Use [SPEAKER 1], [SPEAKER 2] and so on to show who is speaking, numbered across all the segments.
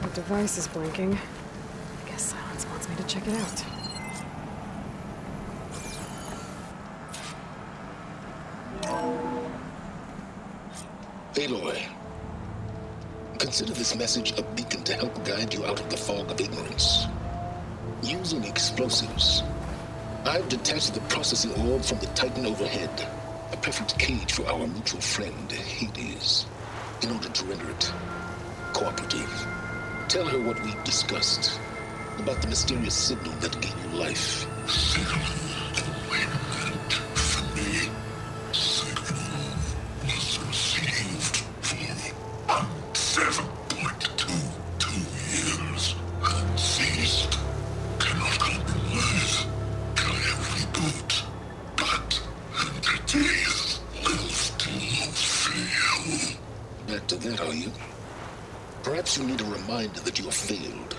[SPEAKER 1] The device is blinking. I guess Silence wants me to check it out.
[SPEAKER 2] Aloy, consider this message a beacon to help guide you out of the fog of ignorance. Using explosives, I've detached the processing orb from the Titan overhead, a perfect cage for our mutual friend, Hades, in order to render it cooperative. Tell her what we discussed about the mysterious signal that gave you life. Back to that, are you? Perhaps you need a reminder that you have failed.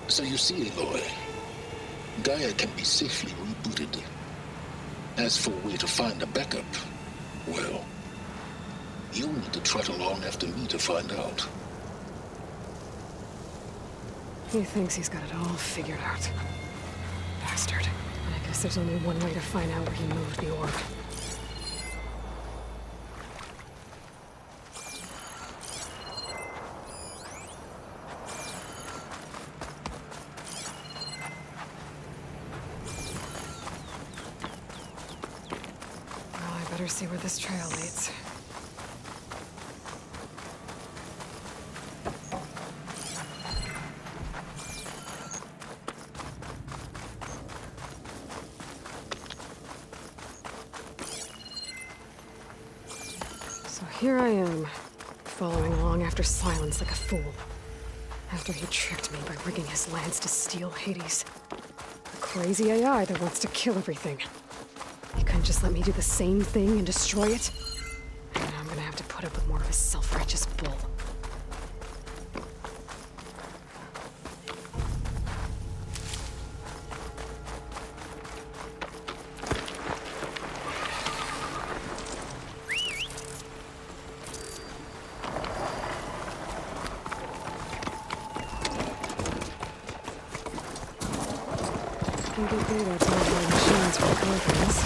[SPEAKER 2] So you see, Aloy, Gaia can be safely rebooted. As for where to find a backup, well, you'll need to trot along after me to find out.
[SPEAKER 1] He thinks he's got it all figured out. Bastard. I guess there's only one way to find out where he moved the orb. Better see where this trail leads. So here I am, following along after Silence like a fool. After he tricked me by rigging his lance to steal Hades. A crazy AI that wants to kill everything. He couldn't just let me do the same thing and destroy it? And now I'm gonna have to put up with more of his self-righteous bull. Can get data to all my machines for programs.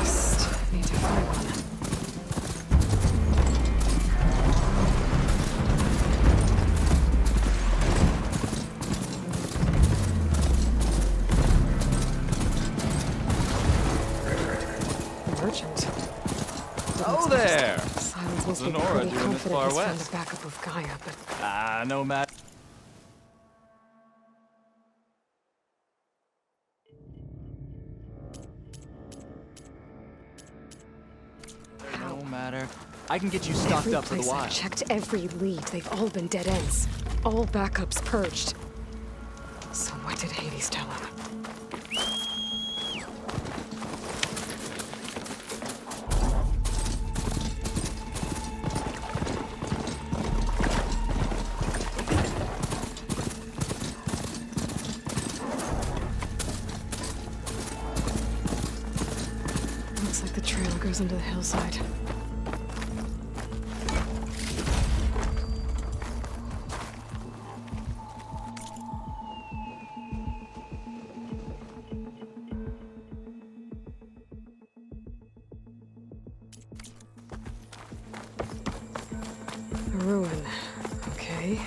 [SPEAKER 1] Just need to find one. Merchant.
[SPEAKER 3] Oh there!
[SPEAKER 1] Silence must be
[SPEAKER 3] Zenora
[SPEAKER 1] pretty
[SPEAKER 3] doing this
[SPEAKER 1] confident
[SPEAKER 3] far
[SPEAKER 1] he's found
[SPEAKER 3] west.
[SPEAKER 1] a backup of Gaia, but
[SPEAKER 3] No matter. No matter. I can get you stocked
[SPEAKER 1] every
[SPEAKER 3] up for the
[SPEAKER 1] place I've
[SPEAKER 3] wild.
[SPEAKER 1] checked every lead. They've all been dead ends. All backups purged. So what did Hades tell him? Looks like the trail goes into the hillside. A ruin. Okay.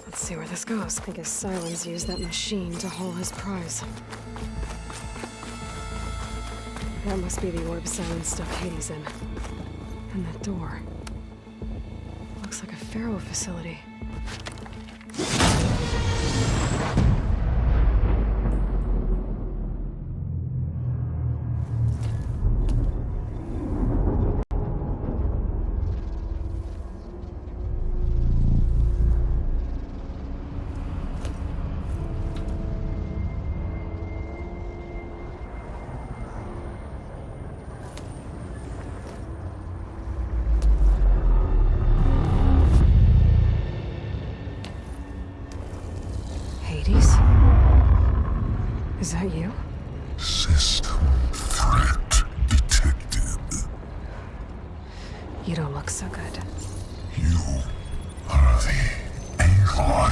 [SPEAKER 1] Let's see where this goes. I guess Silence used that machine to haul his prize. That must be the orb Silence stuck Hades in. And that door. Looks like a Pharaoh facility. Hades? Is that you?
[SPEAKER 4] System threat detected.
[SPEAKER 1] You don't look so good.
[SPEAKER 4] You are the Aloy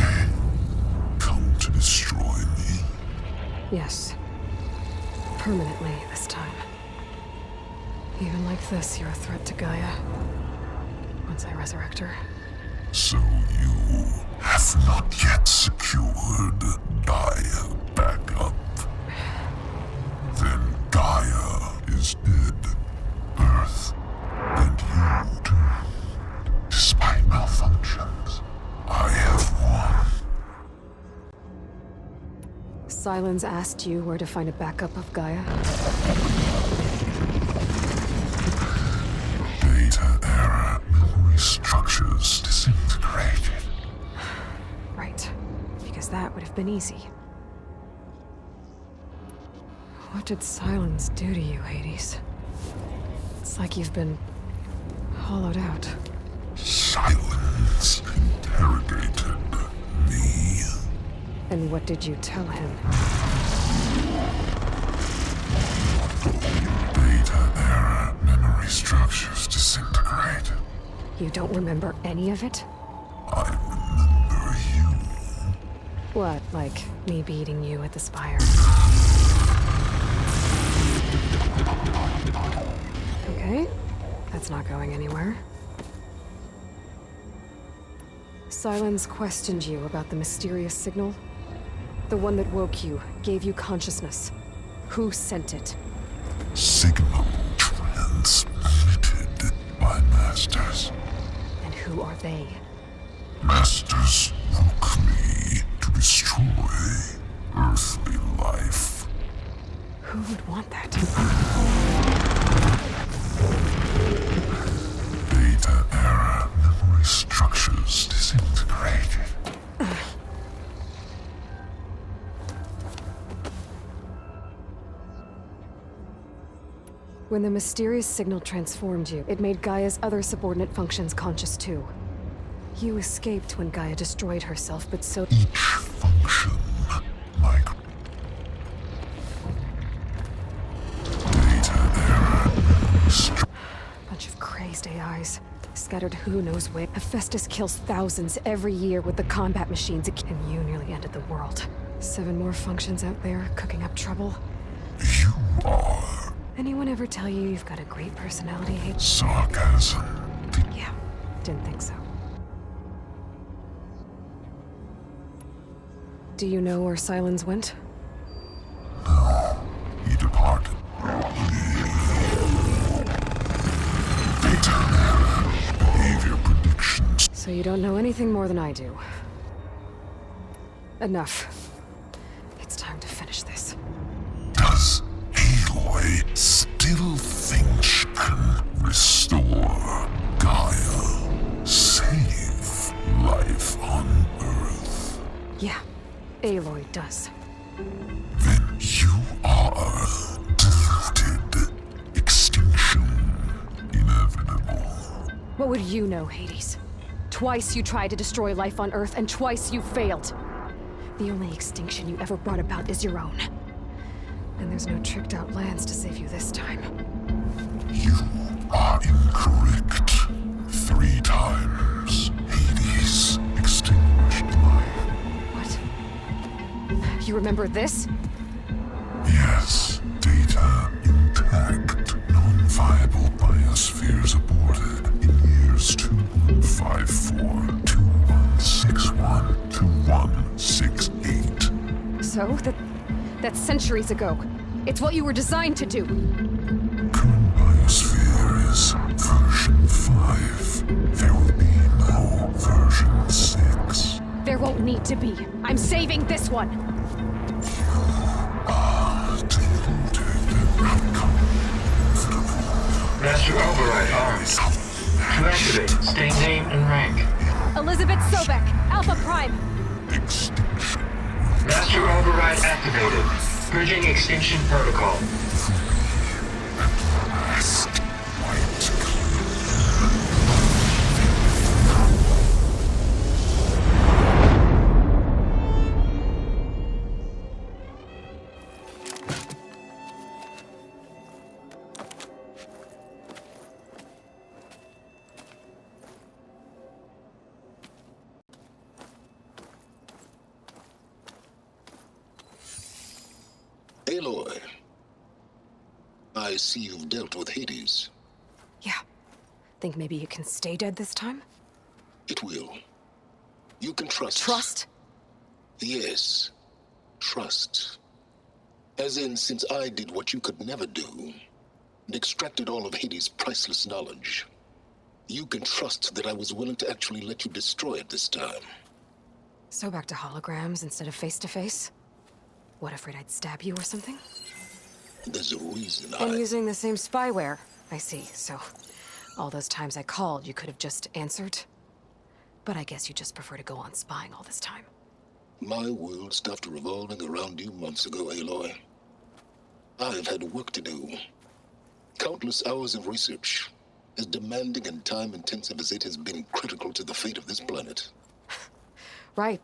[SPEAKER 1] Yes. Permanently this time. Even like this, you're a threat to Gaia. Once I resurrect her.
[SPEAKER 4] So you have not yet secured Gaia back up. Then Gaia is dead. Earth and you too. Despite malfunctions, I have won.
[SPEAKER 1] Sylens asked you where to find a backup of Gaia?
[SPEAKER 4] Data era memory structures disintegrated.
[SPEAKER 1] Right. Because that would have been easy. What did Sylens do to you, Hades? It's like you've been hollowed out.
[SPEAKER 4] Silence interrogated me.
[SPEAKER 1] And what did you tell him?
[SPEAKER 4] Data era memory structures disintegrated.
[SPEAKER 1] You don't remember any of it?
[SPEAKER 4] I remember you.
[SPEAKER 1] What, like me beating you at the Spire? Okay, that's not going anywhere. Sylens questioned you about the mysterious signal. The one that woke you, gave you consciousness. Who sent it?
[SPEAKER 4] Signal transmitted by masters.
[SPEAKER 1] And who are they?
[SPEAKER 4] Masters woke me to destroy earthly life.
[SPEAKER 1] Who would want that?
[SPEAKER 4] Data era memory structures disintegrated.
[SPEAKER 1] When the mysterious signal transformed you, it made Gaia's other subordinate functions conscious too. You escaped when Gaia destroyed herself, but so...
[SPEAKER 4] Each function, like data era memory structures.
[SPEAKER 1] Bunch of crazed AIs. Scattered who knows where. Hephaestus kills thousands every year with the combat machines, and you nearly ended the world. 7 more functions out there, cooking up trouble.
[SPEAKER 4] You are
[SPEAKER 1] Anyone ever tell you you've got a great personality, Hades?
[SPEAKER 4] sarcasm.
[SPEAKER 1] Yeah, didn't think so. Do you know where Sylens went?
[SPEAKER 4] He departed. Data era behavior predictions.
[SPEAKER 1] So you don't know anything more than I do. Enough. It's time to finish this.
[SPEAKER 4] Does Aloy still think she can restore Gaia? Save life on Earth?
[SPEAKER 1] Yeah, Aloy does.
[SPEAKER 4] Then you are deluded. Extinction inevitable.
[SPEAKER 1] What would you know, Hades? Twice you tried to destroy life on Earth, and twice you failed. The only extinction you ever brought about is your own. And there's no tricked-out lands to save you this time.
[SPEAKER 4] You are incorrect. 3 times Hades extinguished life.
[SPEAKER 1] What? You remember this?
[SPEAKER 4] Yes, data intact. Non-viable biospheres aborted in years 2154, 2161, 2168.
[SPEAKER 1] So, that's centuries ago. It's what you were designed to do.
[SPEAKER 4] Current biosphere is version 5. There will be no version 6.
[SPEAKER 1] There won't need to be. I'm saving this one.
[SPEAKER 4] Deluded outcome inevitable.
[SPEAKER 5] Master Override armed. To activate, state name and rank.
[SPEAKER 1] Elizabeth Sobek, Alpha Prime.
[SPEAKER 4] Extinction.
[SPEAKER 5] Master Override activated. Bridging extinction protocol.
[SPEAKER 4] Last white
[SPEAKER 2] Aloy, I see you've dealt with Hades.
[SPEAKER 1] Yeah. Think maybe it can stay dead this time?
[SPEAKER 2] It will. You can trust.
[SPEAKER 1] Trust?
[SPEAKER 2] Yes. Trust. As in, since I did what you could never do, and extracted all of Hades' priceless knowledge, you can trust that I was willing to actually let you destroy it this time.
[SPEAKER 1] So back to holograms instead of face-to-face? What, afraid I'd stab you or something?
[SPEAKER 2] There's a reason
[SPEAKER 1] And using the same spyware. I see, so all those times I called, you could have just answered? But I guess you just prefer to go on spying all this time.
[SPEAKER 2] My world stopped revolving around you months ago, Aloy. I've had work to do. Countless hours of research, as demanding and time-intensive as it has been critical to the fate of this planet.
[SPEAKER 1] Right,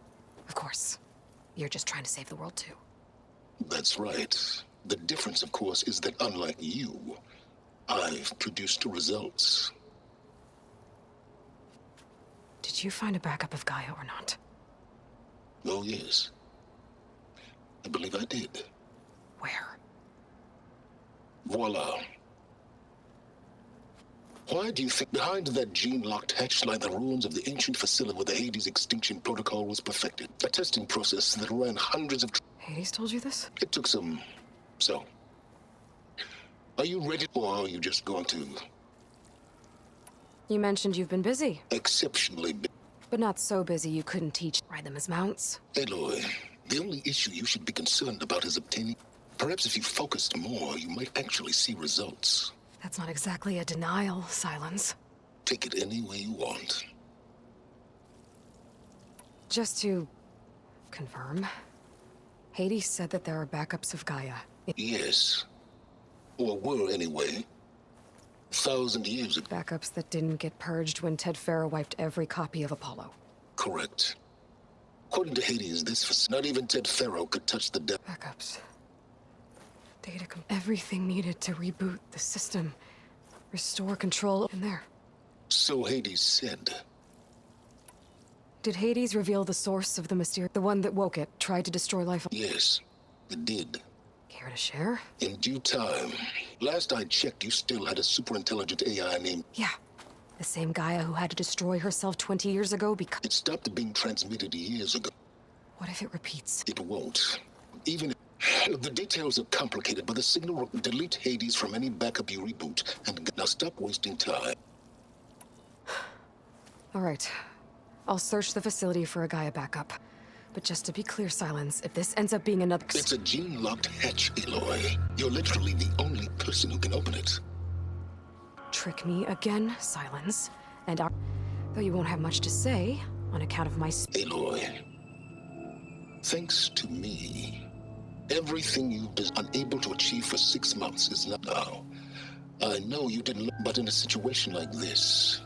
[SPEAKER 1] of course. You're just trying to save the world too.
[SPEAKER 2] That's right. The difference, of course, is that unlike you, I've produced results.
[SPEAKER 1] Did you find a backup of Gaia or not?
[SPEAKER 2] Oh, yes. I believe I did.
[SPEAKER 1] Where?
[SPEAKER 2] Voila. Why do you think behind that gene-locked hatch lie the ruins of the ancient facility where the Hades extinction protocol was perfected? A testing process that ran hundreds of...
[SPEAKER 1] Hades told you this?
[SPEAKER 2] It took some... So... Are you ready, or are you just going to...
[SPEAKER 1] You mentioned you've been busy,
[SPEAKER 2] exceptionally big?
[SPEAKER 1] but not so busy you couldn't ride them as mounts.
[SPEAKER 2] Aloy, the only issue you should be concerned about is obtaining... Perhaps if you focused more, you might actually see results.
[SPEAKER 1] That's not exactly a denial, Silence.
[SPEAKER 2] Take it any way you want.
[SPEAKER 1] Just to confirm, Hades said that there are backups of Gaia.
[SPEAKER 2] Yes. Or were, anyway. 1,000 years ago.
[SPEAKER 1] Backups that didn't get purged when Ted Farrow wiped every copy of Apollo.
[SPEAKER 2] Correct. According to Hades, not even Ted Farrow could touch the depth.
[SPEAKER 1] Backups. Everything needed to reboot the system. Restore control in there.
[SPEAKER 2] So Hades said.
[SPEAKER 1] Did Hades reveal the source of the mysterious... The one that woke it, tried to destroy life?
[SPEAKER 2] Yes, it did.
[SPEAKER 1] Care to share?
[SPEAKER 2] In due time. Last I checked, you still had a super-intelligent AI named...
[SPEAKER 1] Yeah. The same Gaia who had to destroy herself 20 years ago because...
[SPEAKER 2] It stopped being transmitted years ago.
[SPEAKER 1] What if it repeats?
[SPEAKER 2] It won't. Even if... The details are complicated, but the signal will delete Hades from any backup you reboot. And now stop wasting time.
[SPEAKER 1] All right. I'll search the facility for a Gaia backup. But just to be clear, Silence, if this ends up being another...
[SPEAKER 2] It's a gene-locked hatch, Aloy. You're literally the only person who can open it.
[SPEAKER 1] Trick me again, Silence. And though you won't have much to say, on account of my...
[SPEAKER 2] Aloy, thanks to me, everything you've been unable to achieve for 6 months is not now. I know you didn't, but in a situation like this...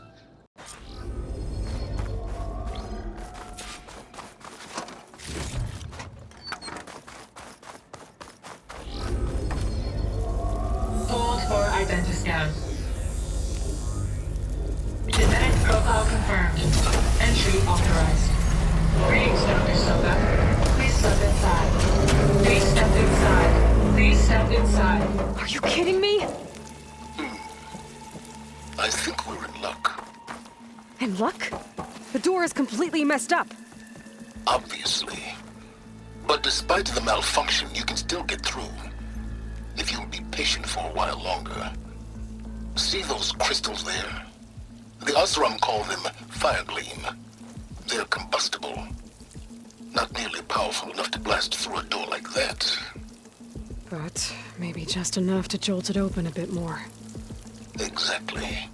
[SPEAKER 5] Hold for identiscan. Genetic profile confirmed. Entry authorized. Greetings, Dr. Soka. Please step inside. Please step inside. Please step inside.
[SPEAKER 1] Are you kidding me?
[SPEAKER 2] I think we're in luck.
[SPEAKER 1] In luck? The door is completely messed up.
[SPEAKER 2] Obviously. But despite the malfunction, you can still get through. If you'll be patient for a while longer. See those crystals there? The Osram call them fire gleam. They're combustible. Not nearly powerful enough to blast through a door like that.
[SPEAKER 1] But maybe just enough to jolt it open a bit more.
[SPEAKER 2] Exactly.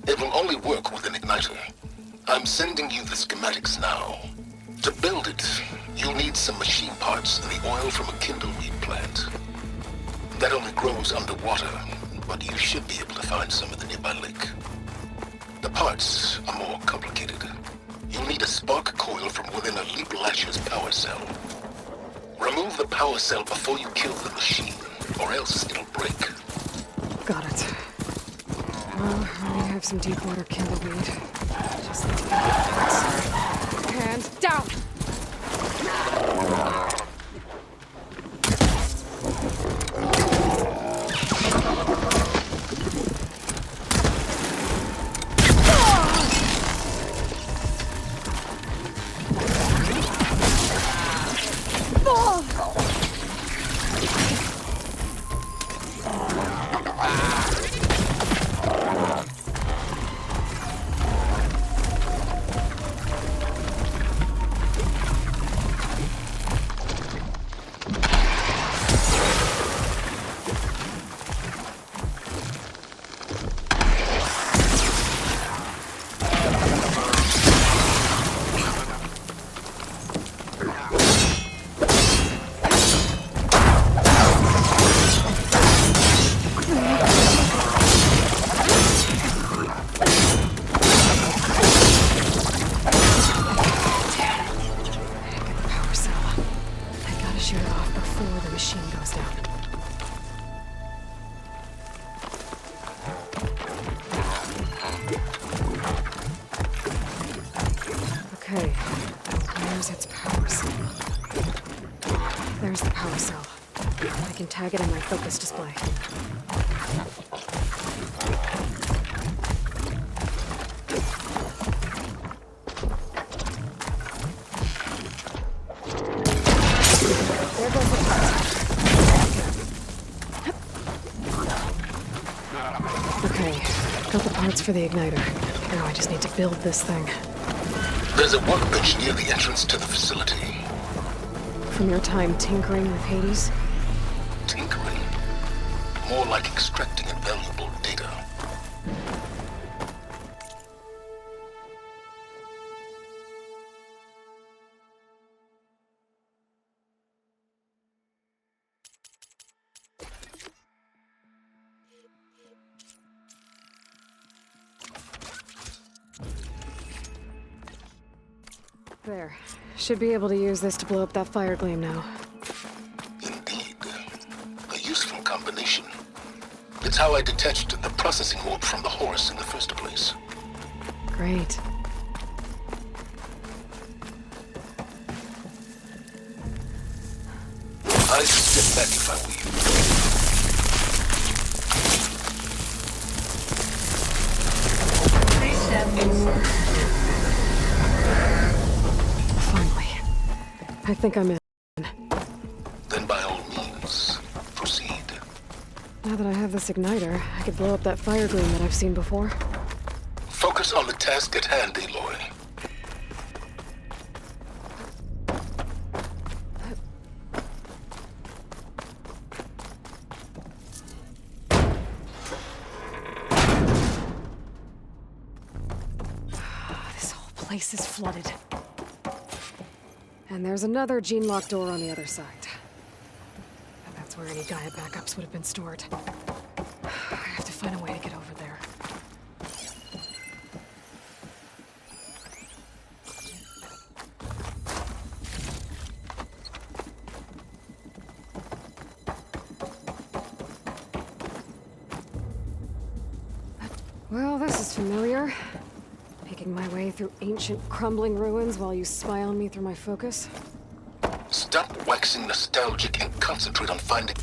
[SPEAKER 2] It will only work with an igniter. I'm sending you the schematics now. To build it, you'll need some machine parts and the oil from a kindleweed plant. That only grows underwater, but you should be able to find some in the nearby lake. The parts are more complicated. You'll need a spark coil from within a Leap Lasher's power cell. Remove the power cell before you kill the machine, or else it'll break.
[SPEAKER 1] Got it. Well, I have some deep water kindleweed. Just need to get the parts. Hands down! before the machine goes down. Okay, where's its power cell? There's the power cell. I can tag it in my focus display. There goes the power. Okay, got the parts for the igniter. Now I just need to build this thing.
[SPEAKER 2] There's a workbench near the entrance to the facility.
[SPEAKER 1] From your time tinkering with Hades?
[SPEAKER 2] Tinkering? More like extracting invaluable data.
[SPEAKER 1] There. Should be able to use this to blow up that fire gleam now.
[SPEAKER 2] Indeed. A useful combination. It's how I detached the processing orb from the horse in the first place.
[SPEAKER 1] Great.
[SPEAKER 2] I'd step back if I were you.
[SPEAKER 5] Please step inside.
[SPEAKER 1] Finally. I think I'm in.
[SPEAKER 2] Then by all means, proceed.
[SPEAKER 1] Now that I have this igniter, I could blow up that fire gleam that I've seen before.
[SPEAKER 2] Focus on the task at hand, Aloy.
[SPEAKER 1] This whole place is flooded. And there's another gene lock door on the other side. And that's where any Gaia backups would have been stored. I have to find a way to get over there. Well, this is familiar. Making my way through ancient, crumbling ruins while you spy on me through my focus.
[SPEAKER 2] Stop waxing nostalgic and concentrate on finding...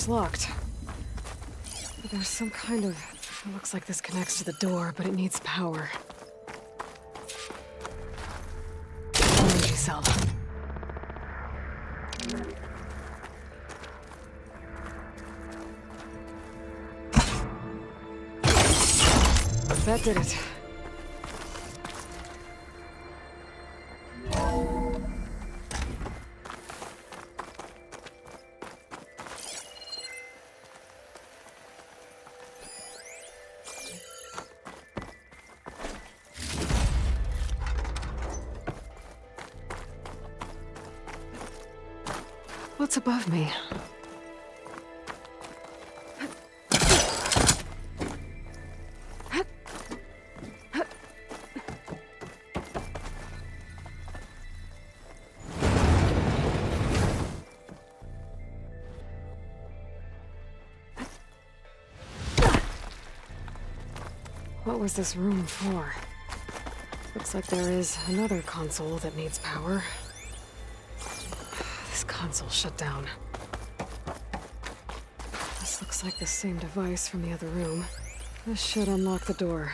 [SPEAKER 1] It's locked. But there's some kind of... It looks like this connects to the door, but it needs power. Energy cell. That did it. What's above me? What was this room for? Looks like there is another console that needs power. This console shut down. This looks like the same device from the other room. This should unlock the door.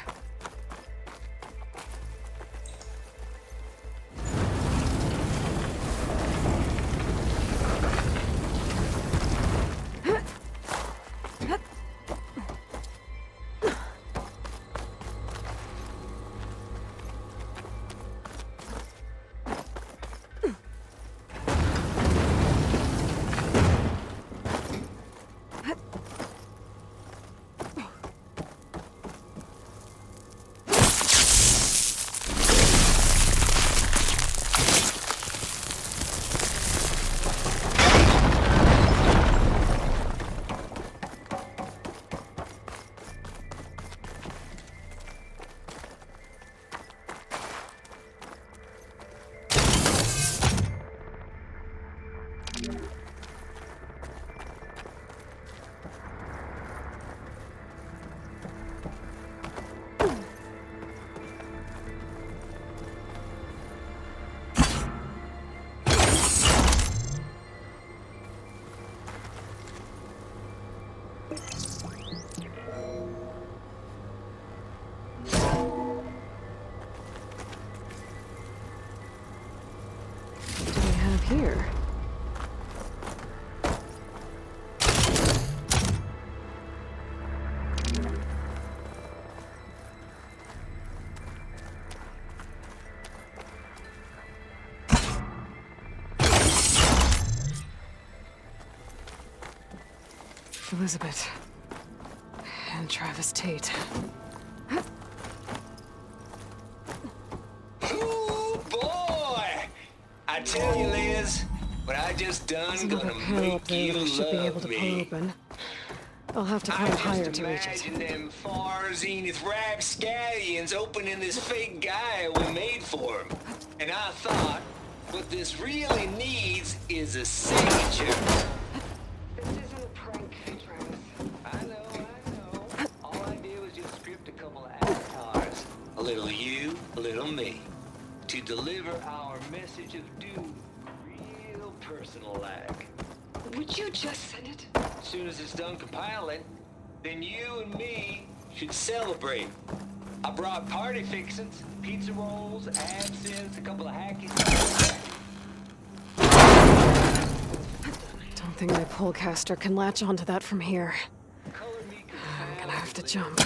[SPEAKER 1] What do we have here? Elizabeth. And Travis Tate.
[SPEAKER 6] Ooh, boy! I tell you, Liz, what I just done
[SPEAKER 1] There's another
[SPEAKER 6] gonna
[SPEAKER 1] panel up
[SPEAKER 6] make
[SPEAKER 1] there
[SPEAKER 6] you
[SPEAKER 1] that I should be able
[SPEAKER 6] love
[SPEAKER 1] to pull
[SPEAKER 6] me.
[SPEAKER 1] open. I'll have to
[SPEAKER 6] I
[SPEAKER 1] climb higher
[SPEAKER 6] just
[SPEAKER 1] to reach it.
[SPEAKER 6] imagine them far zenith rapscallions opening this fake guy we made for him. And I thought, what this really needs is a signature.
[SPEAKER 1] This isn't a prank, Travis.
[SPEAKER 6] I know. All I did was just script a couple of avatars. A little you, a little me. To deliver our message of doom real personal-like.
[SPEAKER 1] Would you just send it?
[SPEAKER 6] As soon as it's done compiling, then you and me should celebrate. I brought party fixins, pizza rolls, absinthe, a couple of hackies.
[SPEAKER 1] Don't think my polecaster can latch onto that from here.
[SPEAKER 6] Color me
[SPEAKER 1] I'm gonna have to jump.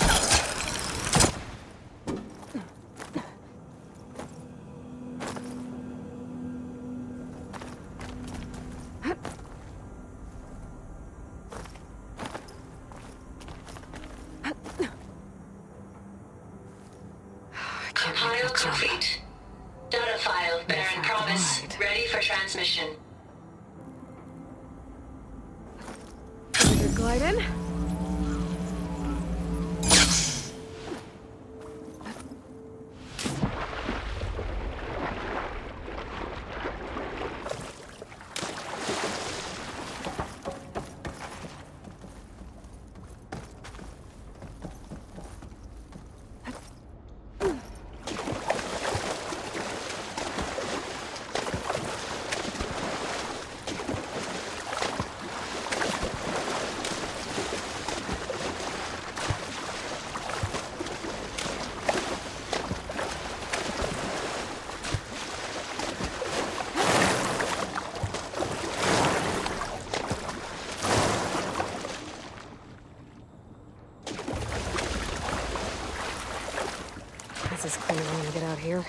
[SPEAKER 1] I can't make
[SPEAKER 5] Compile
[SPEAKER 1] that jump.
[SPEAKER 5] complete. Data file, Baron
[SPEAKER 1] Right.
[SPEAKER 5] Promise, ready for transmission.
[SPEAKER 1] You're gliding? This is cleaner when we get out here.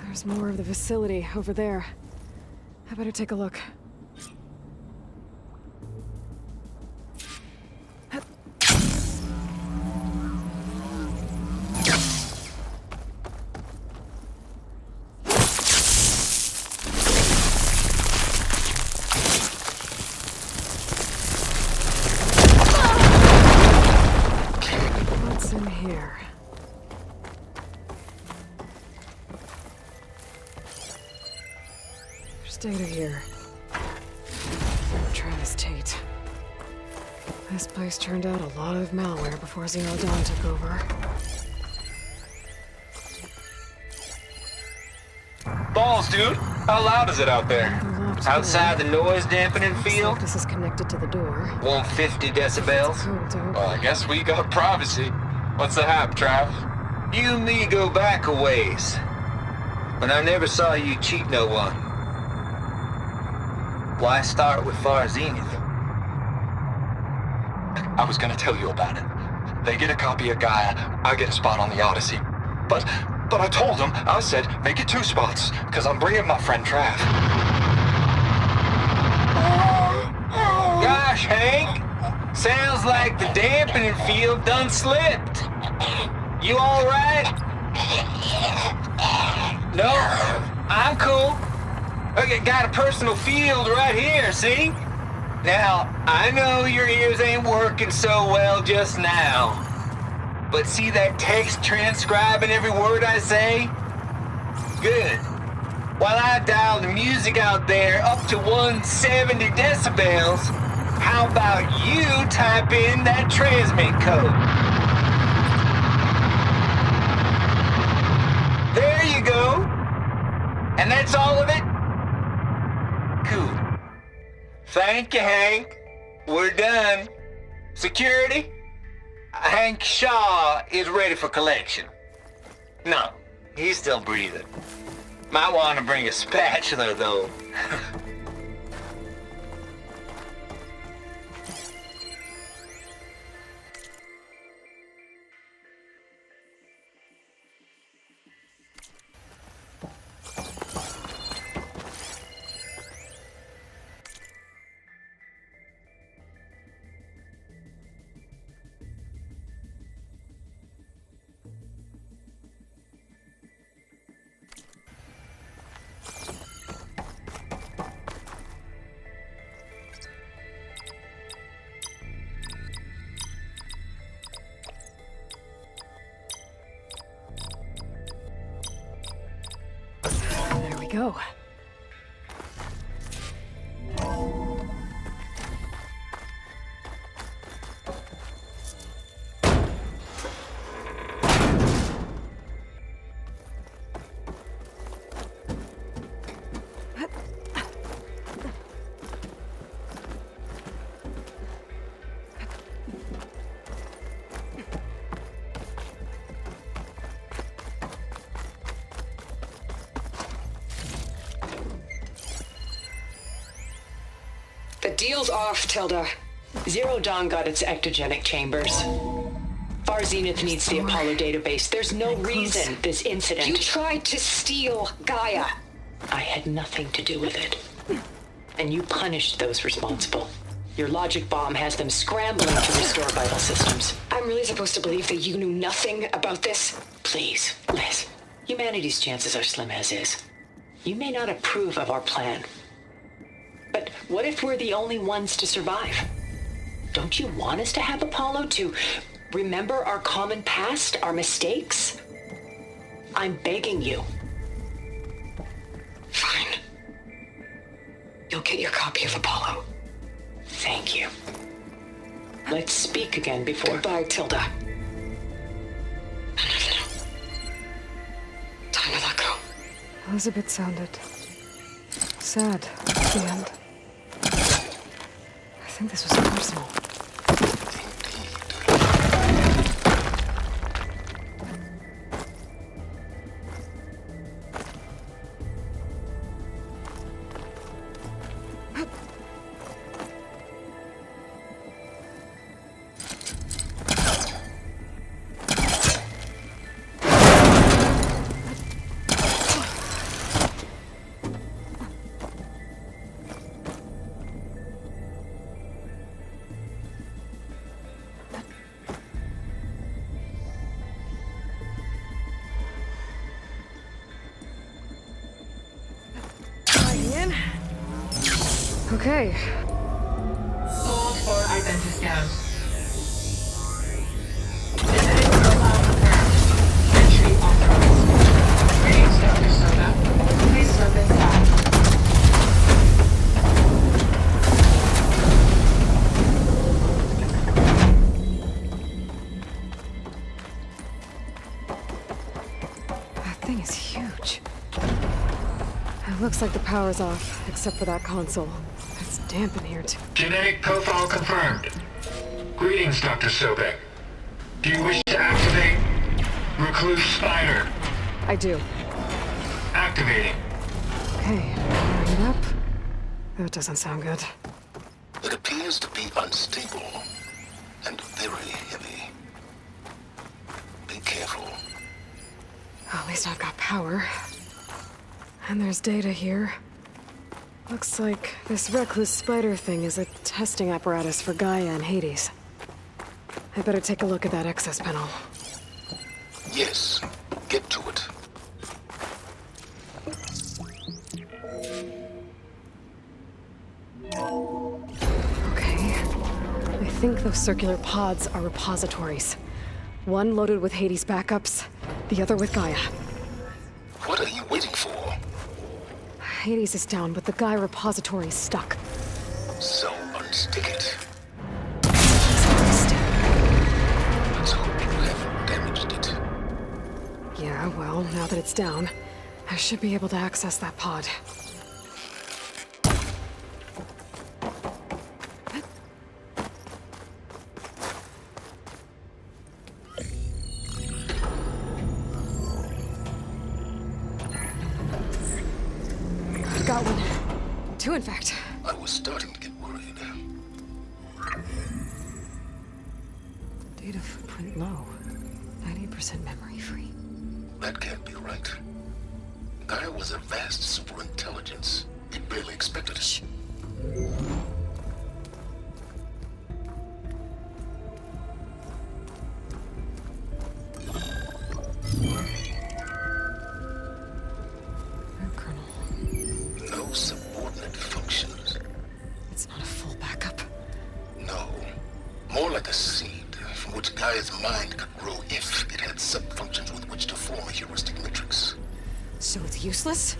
[SPEAKER 1] There's more of the facility over there. I better take a look. What's in here? There's data here. Travis Tate. This place turned out a lot of malware before Zero Dawn took over.
[SPEAKER 7] Balls, dude. How loud is it out there?
[SPEAKER 1] The locked
[SPEAKER 7] Outside the
[SPEAKER 1] door.
[SPEAKER 7] noise dampening
[SPEAKER 1] Looks
[SPEAKER 7] field?
[SPEAKER 1] like this is connected to the door.
[SPEAKER 7] 150 decibels?
[SPEAKER 1] Cool, dope.
[SPEAKER 7] Well, I guess we got privacy. What's the hap, Trav? You and me go back a ways. But I never saw you cheat no one. Why start with Far Zenith?
[SPEAKER 8] I was gonna tell you about it. They get a copy of Gaia, I get a spot on the Odyssey. But I told them, I said, make it 2 spots, because I'm bringing my friend Trav.
[SPEAKER 7] Gosh, Hank. Sounds like the dampening field done slipped. You alright? No? I'm cool. Okay, got a personal field right here, see? Now, I know your ears ain't working so well just now. But see that text transcribing every word I say? Good. While I dial the music out there up to 170 decibels, how about you type in that transmit code? There you go. And that's all of it? Cool. Thank you, Hank. We're done. Security? Hank Shaw is ready for collection. No, he's still breathing. Might want to bring a spatula, though.
[SPEAKER 1] go.
[SPEAKER 9] The deal's off, Tilda. Zero Dawn got its ectogenic chambers. Far Zenith needs the Apollo database. There's no reason this incident... You tried to steal Gaia. I had nothing to do with it. And you punished those responsible. Your logic bomb has them scrambling to restore vital systems. I'm really supposed to believe that you knew nothing about this? Please, Liz. Humanity's chances are slim as is. You may not approve of our plan. But what if we're the only ones to survive? Don't you want us to have Apollo to remember our common past, our mistakes? I'm begging you. Fine. You'll get your copy of Apollo. Thank you. Let's speak again before... Goodbye, Tilda. Time to let go.
[SPEAKER 1] Elizabeth sounded sad at the end. I think this was personal. Okay.
[SPEAKER 5] Hold for identiscan. Visiting profile confirmed. Entry authorized. Greetings, Dr. Soda. Please step inside.
[SPEAKER 1] That thing is huge. It looks like the power's off, except for that console. It's damp in here, too.
[SPEAKER 7] Genetic profile confirmed. Greetings, Dr. Sobek. Do you wish to activate Recluse Spider?
[SPEAKER 1] I do.
[SPEAKER 7] Activating.
[SPEAKER 1] Okay, wiring it up. That doesn't sound good.
[SPEAKER 2] It appears to be unstable and very heavy. Be careful.
[SPEAKER 1] At least I've got power. And there's data here. Looks like this Recluse Spider thing is a testing apparatus for Gaia and Hades. I better take a look at that access panel.
[SPEAKER 2] Yes, get to it.
[SPEAKER 1] Okay. I think those circular pods are repositories. One loaded with Hades backups, the other with Gaia.
[SPEAKER 2] What are you waiting for?
[SPEAKER 1] Hades is down, but the Gaia repository is stuck.
[SPEAKER 2] So unstick it.
[SPEAKER 1] Stick.
[SPEAKER 2] Let's hope you haven't damaged it.
[SPEAKER 1] Yeah, well, now that it's down, I should be able to access that pod. I've got one. Two, in fact.
[SPEAKER 2] I was starting to get worried.
[SPEAKER 1] Data footprint low. 90% memory free.
[SPEAKER 2] That can't be right. Gaia was a vast superintelligence. It barely expected it.
[SPEAKER 1] Colonel.
[SPEAKER 2] No subordinate functions.
[SPEAKER 1] It's not a full backup.
[SPEAKER 2] No. More like a seed from which Gaia's mind could grow if it had sub-functions with which to form a heuristic matrix.
[SPEAKER 1] So it's useless?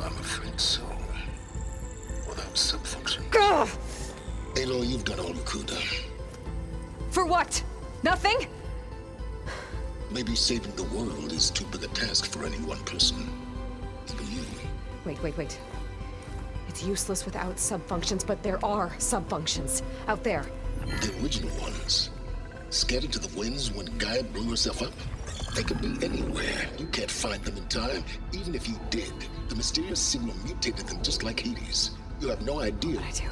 [SPEAKER 2] I'm afraid so. Without subfunction.
[SPEAKER 1] Ugh!
[SPEAKER 2] Aloy, you've done all you could.
[SPEAKER 1] For what? Nothing?
[SPEAKER 2] Maybe saving the world is too big a task for any one person. Even you.
[SPEAKER 1] Wait. It's useless without subfunctions, but there are subfunctions out there.
[SPEAKER 2] The original ones. Scattered to the winds when Gaia blew herself up? They could be anywhere. You can't find them in time. Even if you did, the mysterious signal mutated them just like Hades. You have no idea.
[SPEAKER 1] But I do.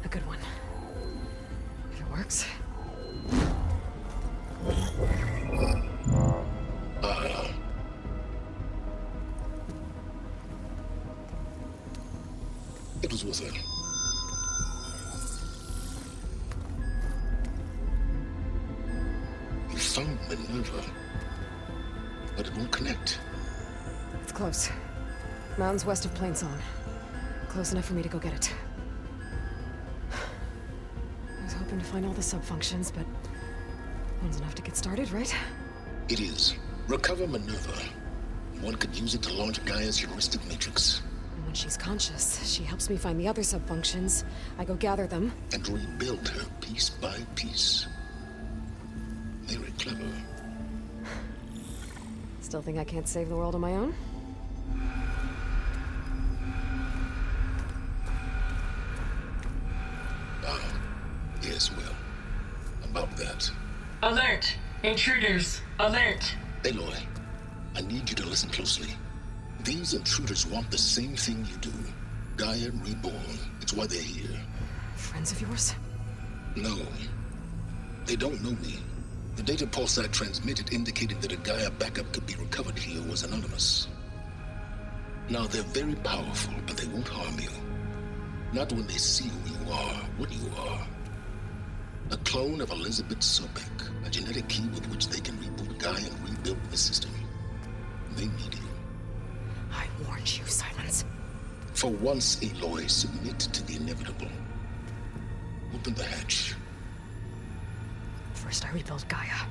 [SPEAKER 1] A good one. If it works.
[SPEAKER 2] It was worth it. You found Minerva, but it won't connect.
[SPEAKER 1] It's close. Mountains west of Plainsong. Close enough for me to go get it. I was hoping to find all the subfunctions, but one's enough to get started, right?
[SPEAKER 2] It is. Recover Minerva. One could use it to launch Gaia's heuristic matrix.
[SPEAKER 1] And when she's conscious, she helps me find the other subfunctions. I go gather them.
[SPEAKER 2] And rebuild her piece by piece. Very clever.
[SPEAKER 1] Still think I can't save the world on my own?
[SPEAKER 2] Yes, well, about that.
[SPEAKER 5] Alert! Intruders! Alert!
[SPEAKER 2] Aloy, I need you to listen closely. These intruders want the same thing you do. Gaia reborn. It's why they're here.
[SPEAKER 1] Friends of yours?
[SPEAKER 2] No. They don't know me. The data pulse I transmitted indicated that a Gaia backup could be recovered here was anonymous. Now, they're very powerful, but they won't harm you. Not when they see who you are, what you are. A clone of Elizabeth Sobek, a genetic key with which they can reboot Gaia and rebuild the system. They need you.
[SPEAKER 1] I warned you, Silence.
[SPEAKER 2] For once, Aloy, submit to the inevitable. Open the hatch.
[SPEAKER 1] First I rebuild Gaia.